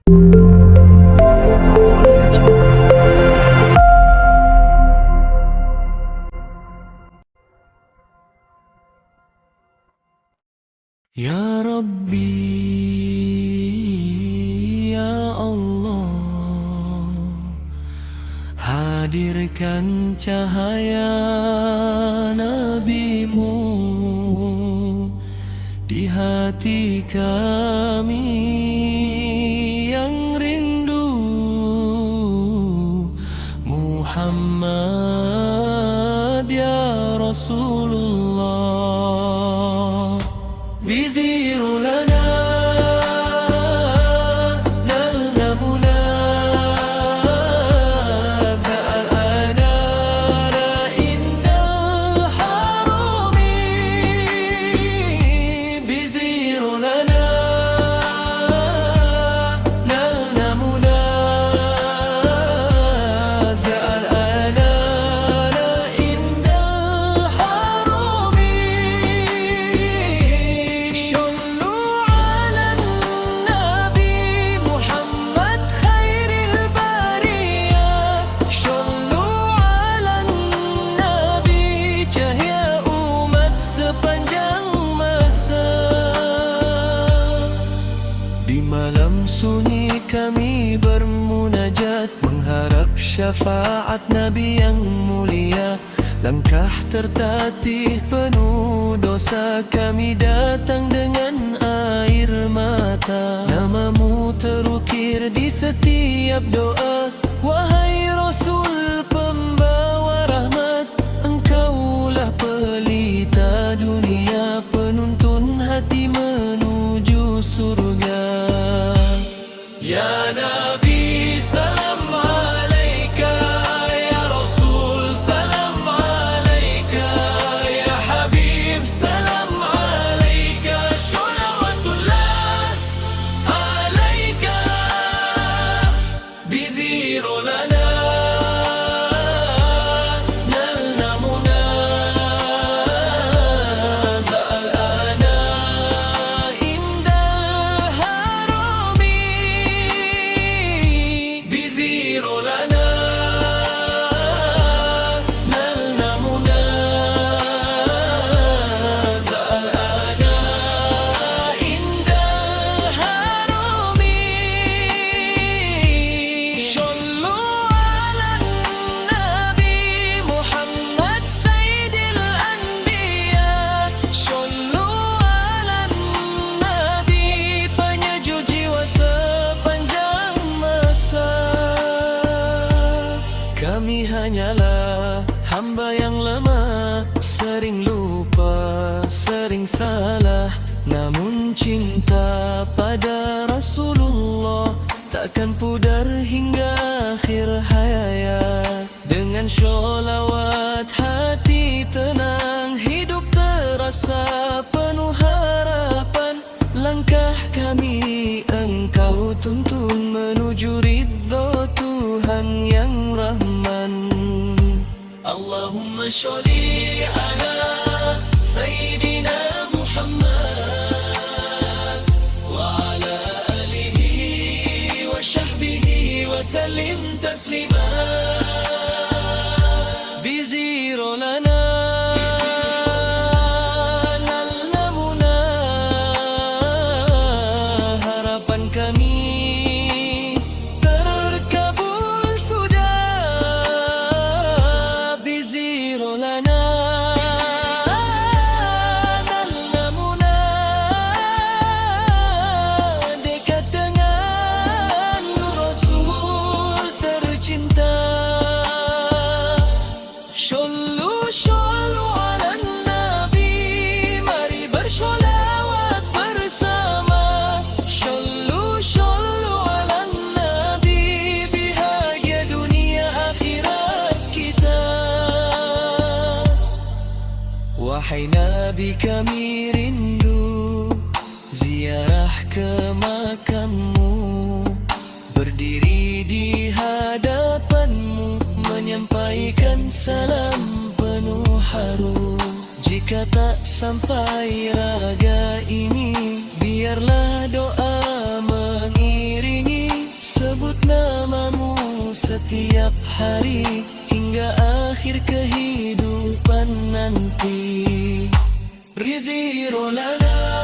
Ya Rabbi, Ya Allah, hadirkan cahaya Nabi-Mu di hati kami yang rindu Muhammad ya Rasulullah. بزير لنا نلنا منازع الأنار عند الحرم. بزير لنا نلنا منازع الأنار عند الحرم. Di malam sunyi kami bermunajat, mengharap syafaat Nabi yang mulia. Langkah tertatih penuh dosa, kami datang dengan air mata. Namamu terukir di setiap doa, wahai Rasul pembawa rahmat. Engkaulah pelita dunia, penuntun hati menuju surga. Ya Nabi salam alaika, ya Rasul salam alaika, ya Habib salam alaika, sholawatullah alaika. بزير لنا نلنا منازع الأنار عند الحرم. بزير لنا نلنا منازع الأنار عند الحرم. صلوا على النبي محمد سيد الأنبياء. صلوا على النبي penyejuk jiwa sepanjang masa. Kami hanyalah hamba yang lemah, sering lupa, sering salah. Namun cinta pada Rasulullah takkan pudar hingga akhir hayat. Dengan sholawat hati tenang, hidup terasa penuh harapan. Langkah kami engkau tuntun menuju ridha Tuhan yang Rahman. Allahumma sholli ala Sayyidina Muhammad wa ala alihi wa sahbihi wa sallim taslima. بزير لنا نلنا منى harapan kami terkabul sudah. بزير لنا نلنا منى dekat dengan Rasul tercinta. Shollu ala Nabi, mari bersholawat bersama. Shollu ala Nabi, bahagia dunia akhirat kita. Wahai Nabi kami rindu ziarah ke makammu, berdiri di hadapanmu, menyampaikan salam penuh haru. Jika tak sampai raga ini, biarlah doa mengiringi. setiap hari hingga akhir kehidupan nanti. Rizqi lana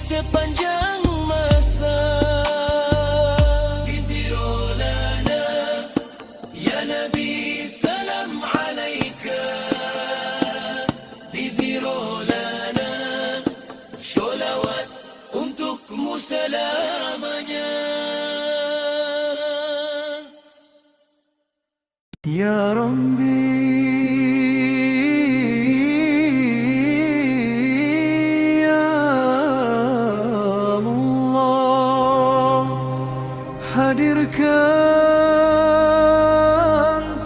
sepanjang masa. Bizirolana ya Nabi salam alaika. Bizirolana sholawat untukmu selamanya. Ya Rabbi hadirkan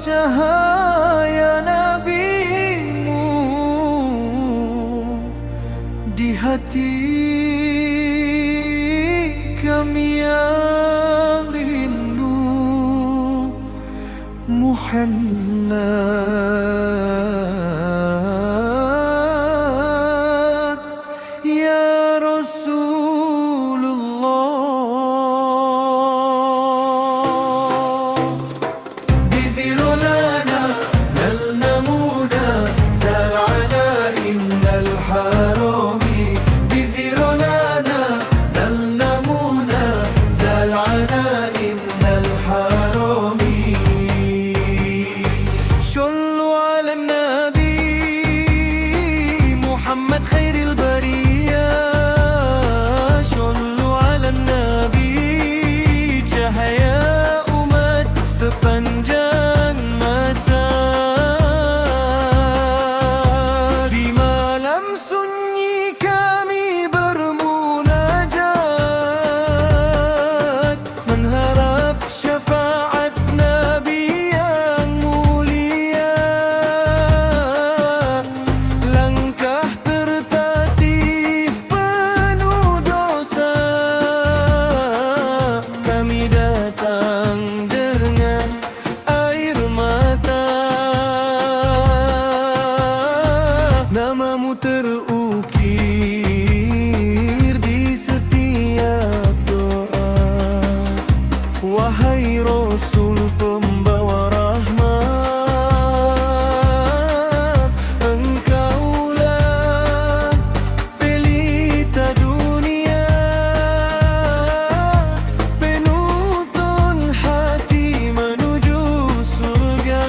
cahaya Nabi-Mu di hati kami yang rindu. Muhammad ya Rasulullah. محمد خير البرية صلوا على النبي cahaya umat sepanjang masa. Di malam sunyi kami bermunajat mengharap syafaat Nabi yang mulia. Langkah tertatih penuh dosa, kami datang dengan air mata. Namamu terukir di setiap doa, wahai Rasul pembawa rahmat. Engkaulah pelita dunia, penuntun hati menuju surga.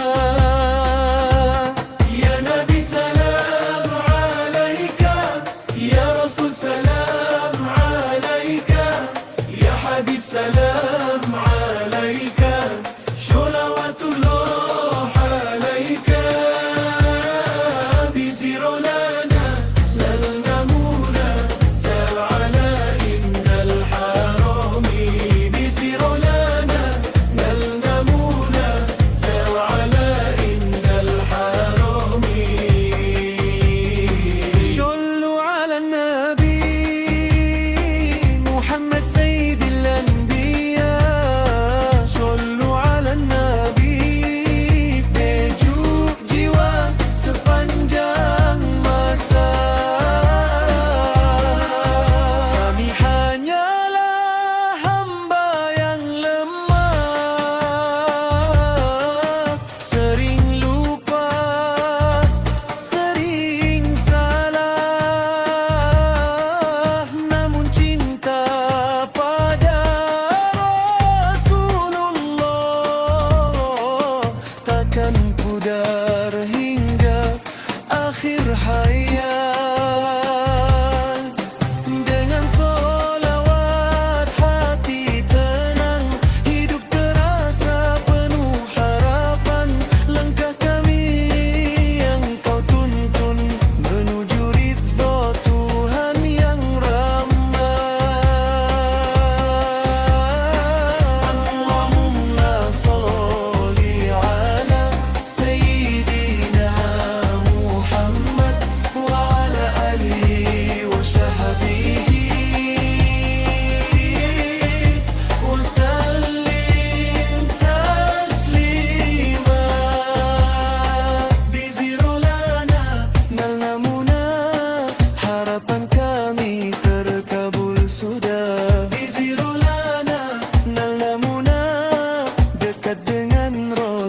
Ya Nabi salam alaika, ya Rasul salam alaika, ya Habib salam alaika, sholawatullah alaika. Bizirolana lal namuna sal ala innal harami. Bizirolana lal namuna sal ala innal harami. Shollu ala nabi Muhammad sayyidil anbiya. Shollu ala nabi pejuk jiwa sepanjang masa. Kami hanyalah hamba yang lemah, sering lupa, sering salah. Namun cinta pada Rasulullah takkan pudar hingga akhir hayat. Dengan solawat hati tenang, hidup terasa penuh harapan. Langkah kami yang kau tuntun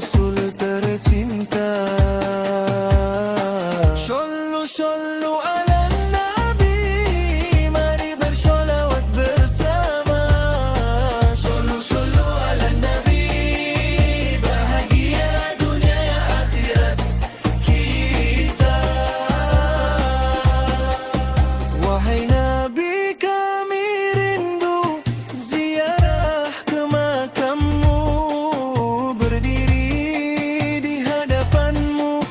Rasul tercinta. Shollu shollu ala Nabi, mari bersholawat bersama. Shollu shollu ala Nabi, bahagia dunia akhirat kita. Wahai Nabi, kami rindu ziarah ke makammu, berdiri di hadapanmu,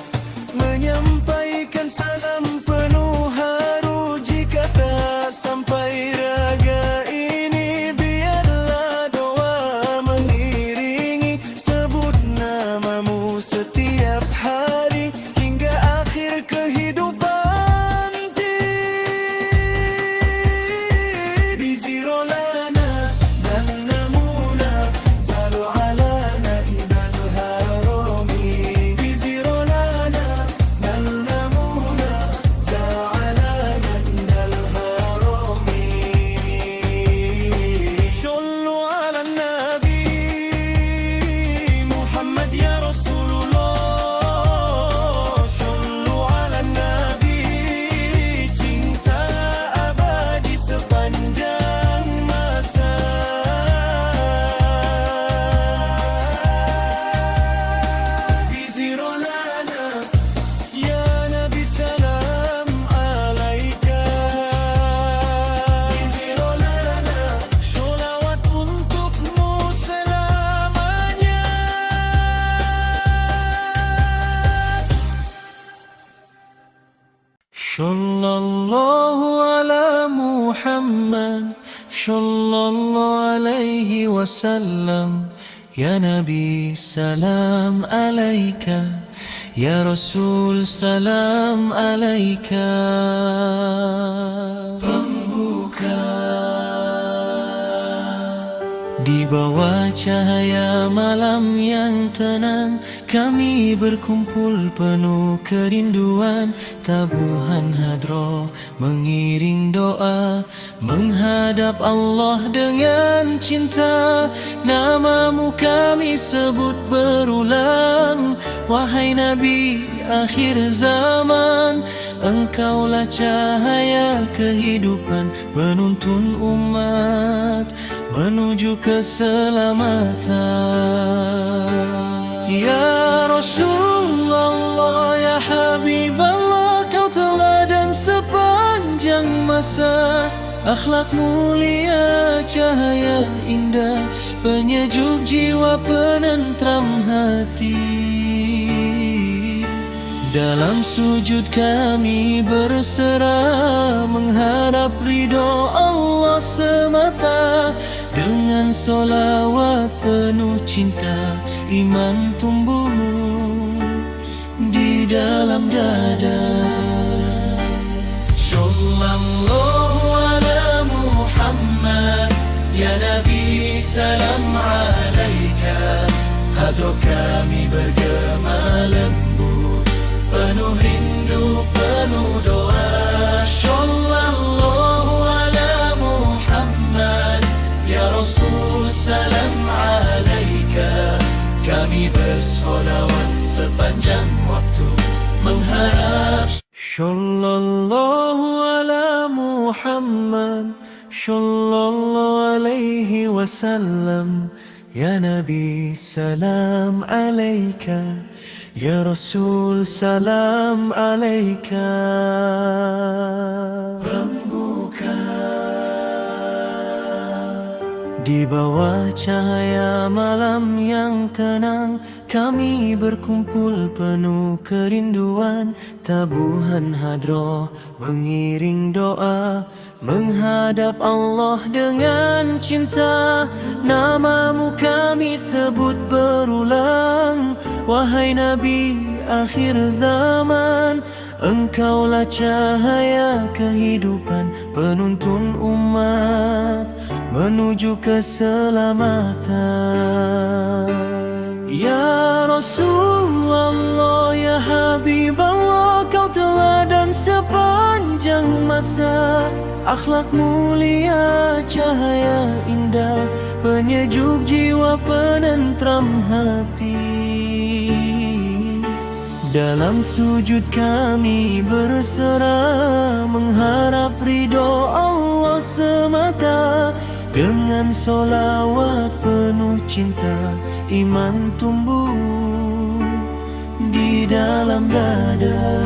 menyampaikan salam penuh haru. Jika tak sampai raga ini, biarlah doa mengiringi. Sebut namamu setiap hari hingga akhir kehidupan. Biziro lana dan namuna, salu ala naibal harami. Biziro lana dan namuna, salu ala naibal harami. Shollu ala Nabi Muhammad ya Rasulullah. Shollu ala Nabi, cinta abadi sepanjang masa. Biziro lana ya Nabi, salam alaika. Biziro lana, sholawat untukmu selamanya. Sallallahu ala Muhammad, sallallahu alaihi wasallam. Ya Nabi, salam alaika. Ya Rasul, salam alaika. Pembuka di bawah cahaya malam yang tenang, kami berkumpul penuh kerinduan. Tabuhan hadroh mengiring doa, menghadap Allah dengan cinta. Namamu kami sebut berulang, wahai Nabi akhir zaman. Engkaulah cahaya kehidupan, penuntun umat menuju keselamatan. Ya Rasulullah, ya Habiballah, kau teladan sepanjang masa. Akhlak mulia, cahaya indah, penyejuk jiwa, penentram hati. Dalam sujud kami berserah, mengharap ridho Allah semata. Dengan solawat penuh cinta, iman tumbuh di dalam dada. Sallallahu ala Muhammad, ya Nabi, salam alaika. Hadroh kami bergema lembut, penuh rindu, penuh doa. Sallallahu ala Muhammad, ya Rasul, salam alaika. Kami bersolawat sepanjang waktu, mengharap. Sallallahu ala Muhammad, sallallahu alaihi wasallam. Ya Nabi, salam alaika. Ya Rasul, salam alaika. Pembuka di bawah cahaya malam yang tenang, kami berkumpul penuh kerinduan. Tabuhan hadroh mengiring doa, menghadap Allah dengan cinta. Namamu kami sebut berulang, wahai Nabi akhir zaman. Engkaulah cahaya kehidupan, penuntun umat menuju keselamatan. Ya Rasulullah, ya Habiballah, kau teladan sepanjang masa. Akhlak mulia, cahaya indah, penyejuk jiwa, penentram hati. Dalam sujud kami berserah, mengharap ridho Allah semata. Dengan solawat penuh cinta, iman tumbuh di dalam dada.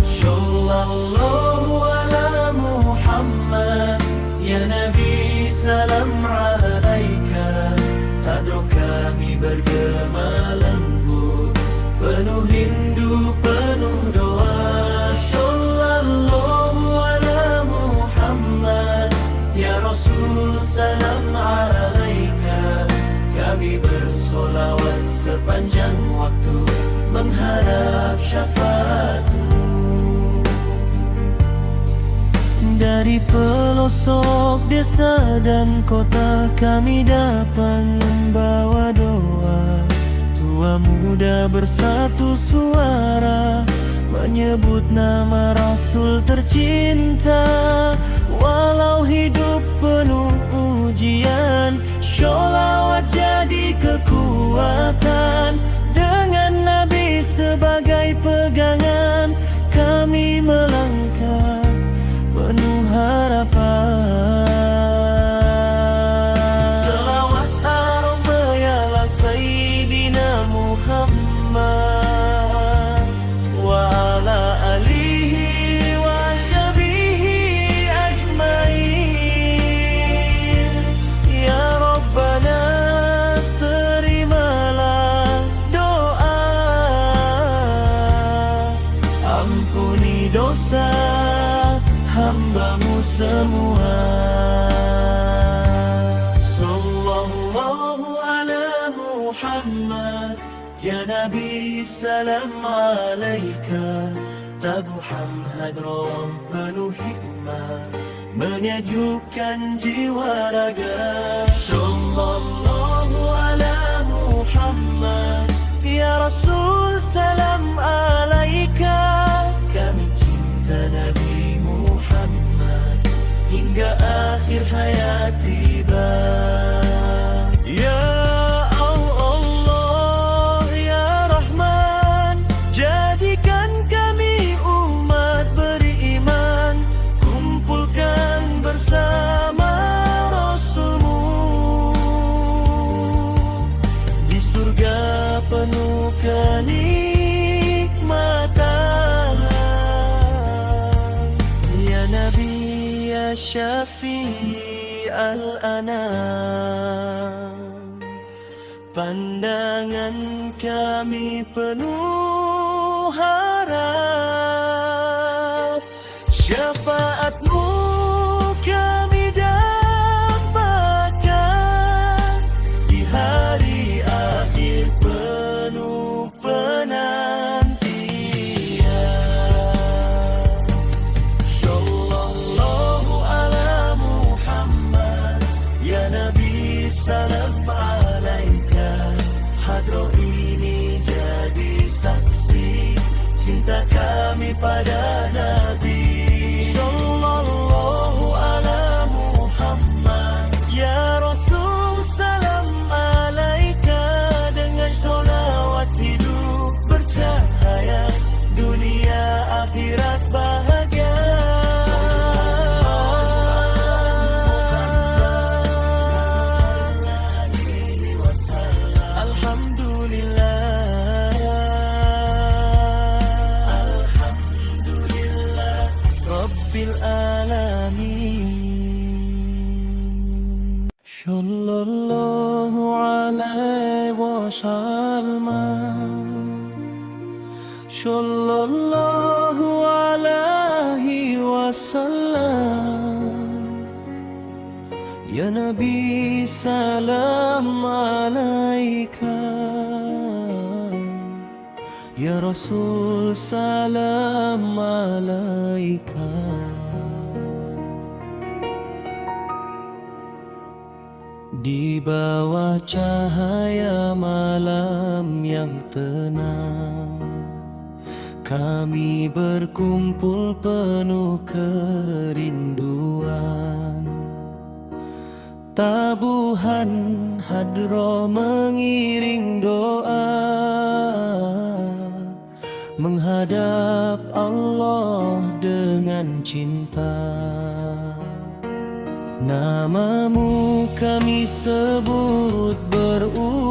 Sallallahu ala Muhammad, ya Nabi salam alaika. Tadro kami bergema lembut, penuh rindu, penuh doa. Sallallahu ala Muhammad, ya Rasul salam alaika. Kami bersolawat sepanjang waktu, mengharap syafaatmu. Dari pelosok desa dan kota kami dapat membawa doa. Tua muda bersatu suara, menyebut nama Rasul tercinta. Walau hidup penuh ujian, sholawat jadi kekuatan. Dengan Nabi sebagai pegangan, kami melangkah penuh harapan. Selawat aroma ya Sayyidina Muhammad wa ala alihi wa sahbihi ajmain. Ya Rabbana terimalah doa, ampuni dosa hamba-Mu semua. Sallallahu ala Muhammad, ya Nabi salam alaika. Tabuham hadroh penuh hikmah, menyejukkan jiwa raga. Sallallahu ala Muhammad, ya Rasul salam alaika. Kami cinta Nabi Muhammad hingga akhir hayat tiba. Ya Allah, ya Rahman, jadikan kami umat beriman, kumpulkan bersama Rasul-Mu di surga penuh kenikmatan. Ya Nabi, ya Syafi' al-anam, pandangan kami penuh harap. Syafaat-Mu kami dapatkan di hari akhir penuh penantian. Sallallahu ala Muhammad, ya Nabi salam alaika. Hadroh ini jadi saksi cinta kami pada Nabi. Sallallahu ala Muhammad, ya Rasul salam alaika. Dengan sholawat hidup bercahaya, dunia akhirat bahagia. Rabbil alamin. Sallallahu alaihi wasallam, sallallahu alaihi wasallam. Ya Nabi salam alaika, ya Rasul salam alaika. Di bawah cahaya malam yang tenang, kami berkumpul penuh kerinduan. Tabuhan hadroh mengiring doa. cinta. Namamu kami sebut berulang,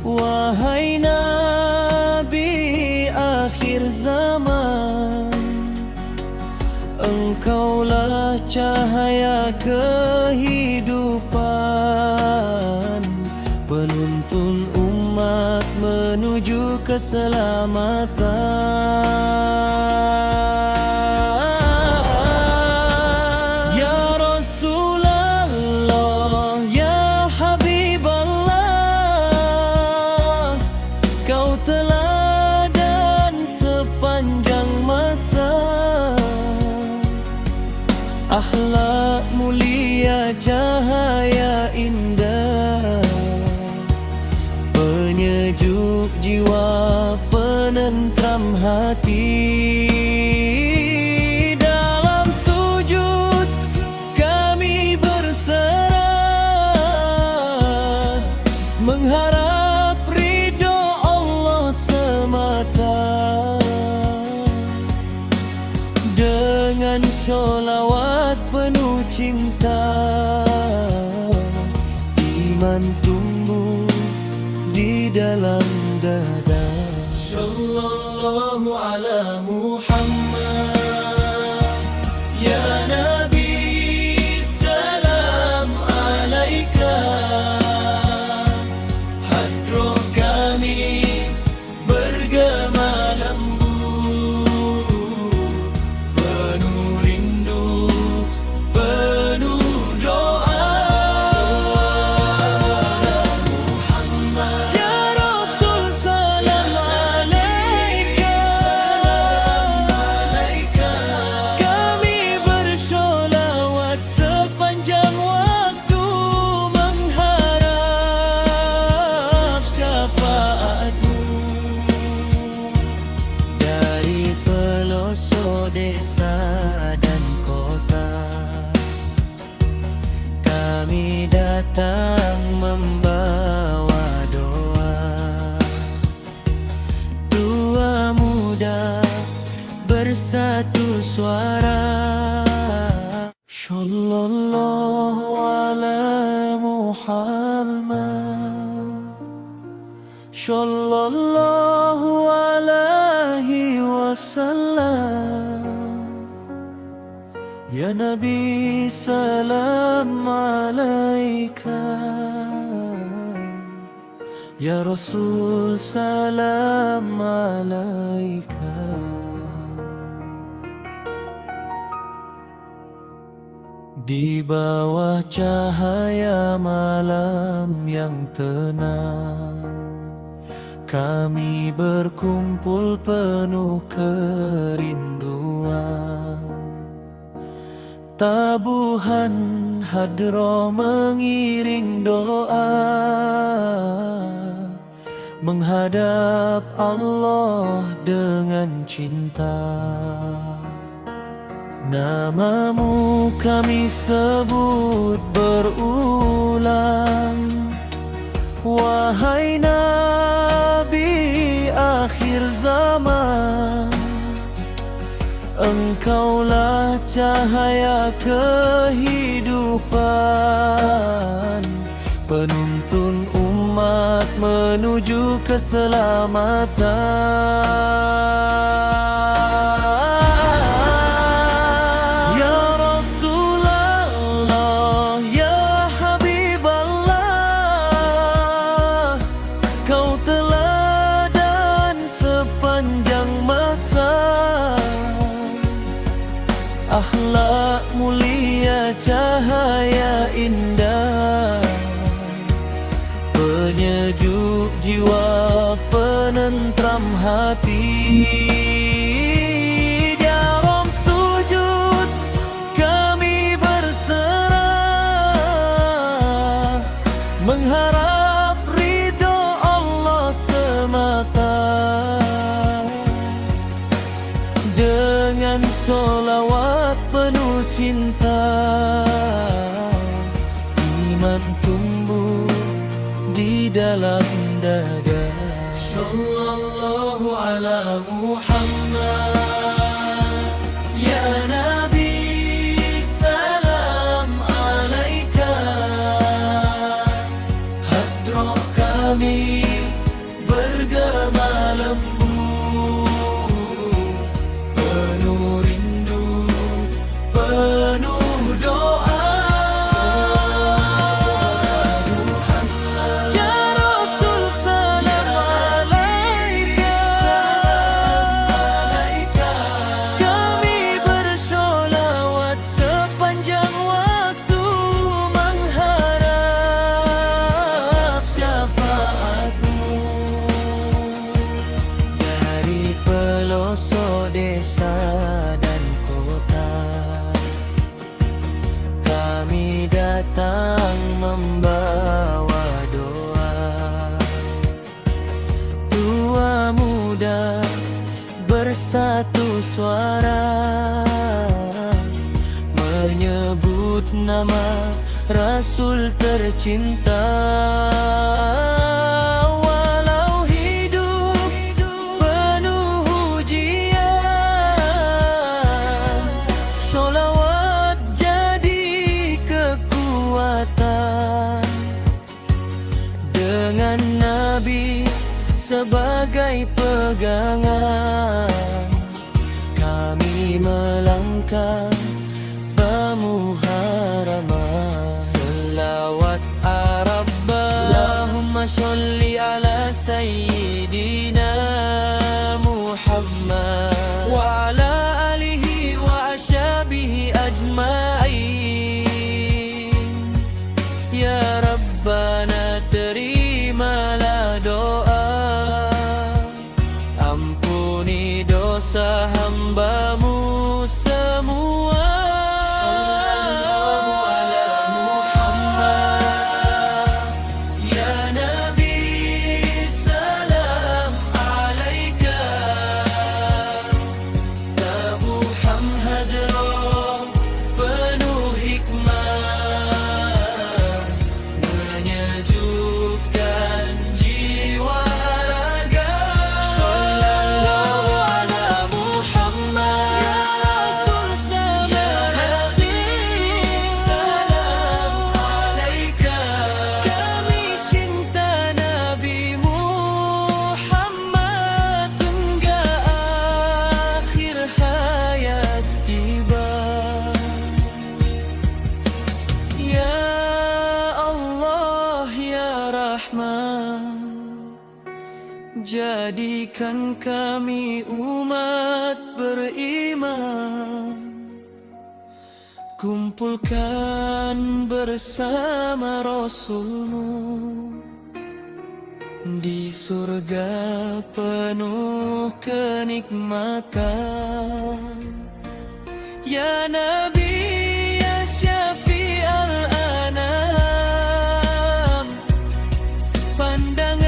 wahai Nabi akhir zaman. Engkaulah cahaya kehidupan, penuntun umat menuju keselamatan. Ya Rasulullah, ya Habiballah, kau teladan sepanjang masa. Akhlak mulia, cahaya indah, penyejuk jiwa, penentram hati. Dalam sujud kami berserah, mengharap ridho Allah semata. Dengan sholawat penuh cinta, iman tumbuh di dalam dada. Sallallahu ala Muhammad, ya Nabi salam alaika. Hadroh kami bergema lembut, penuh rindu, penuh doa. Ya Rasul salam alaika, kami bersholawat sepanjang waktu, mengharap syafaatmu. Dari pelosok desa dan kota, kami datang membawa doa. Tua muda bersatu suara. Sallallahu ala Muhammad, sallallahu alaihi wasallam. Ya Nabi salam alaika, ya Rasul salam alaika. Di bawah cahaya malam yang tenang, kami berkumpul penuh kerinduan. Tabuhan hadroh mengiring doa, menghadap Allah dengan cinta. Namamu kami sebut berulang, wahai Nabi akhir zaman. Engkaulah cahaya kehidupan, penuntun umat menuju keselamatan. Ya Rasulullah, ya Habiballah, kau teladan sepanjang masa. Akhlak mulia, cahaya indah, penyejuk jiwa, penentram hati. Dalam sujud kami berserah, mengharap ridho Allah semata. Dengan sholawat penuh cinta, iman tumbuh di dalam dada. Sallallahu ala Muhammad, roh kami bergema lembu, penuh rindu, penuh doa. Ya Rasul salam alaika, kami bersolawat sepanjang waktu mengharap syafaatmu. Dari pelosok desa dan kota, kami datang membawa doa. Tua muda bersatu suara, menyebut nama Rasul tercinta. Walau hidup penuh ujian, solawat jadi kekuatan. Dengan Nabi sebagai pegangan, kami melangkah bamuharama. Selawat Arabba, Allahumma sholli ala sayyidina Muhammad wa ala alihi wa ashabihi ajma'in. Ya Rabbana terimalah doa, ampuni dosa hamba-Mu semua. Sallallahu ala Muhammad, ya Nabi salam alaika. Abu Muhammad roh penuh hikmah, menyejukkan jiwa raga. Sallallahu ala Muhammad, ya Rasul salam alaika. Kami cinta Nabi Muhammad hingga akhir hayat tiba. Ya Allah ya Rahman, jadikan kami umat beriman, kumpulkan bersama Rasul-Mu di surga penuh kenikmatan. Ya Nabi ya Syafi'al Anam, pandang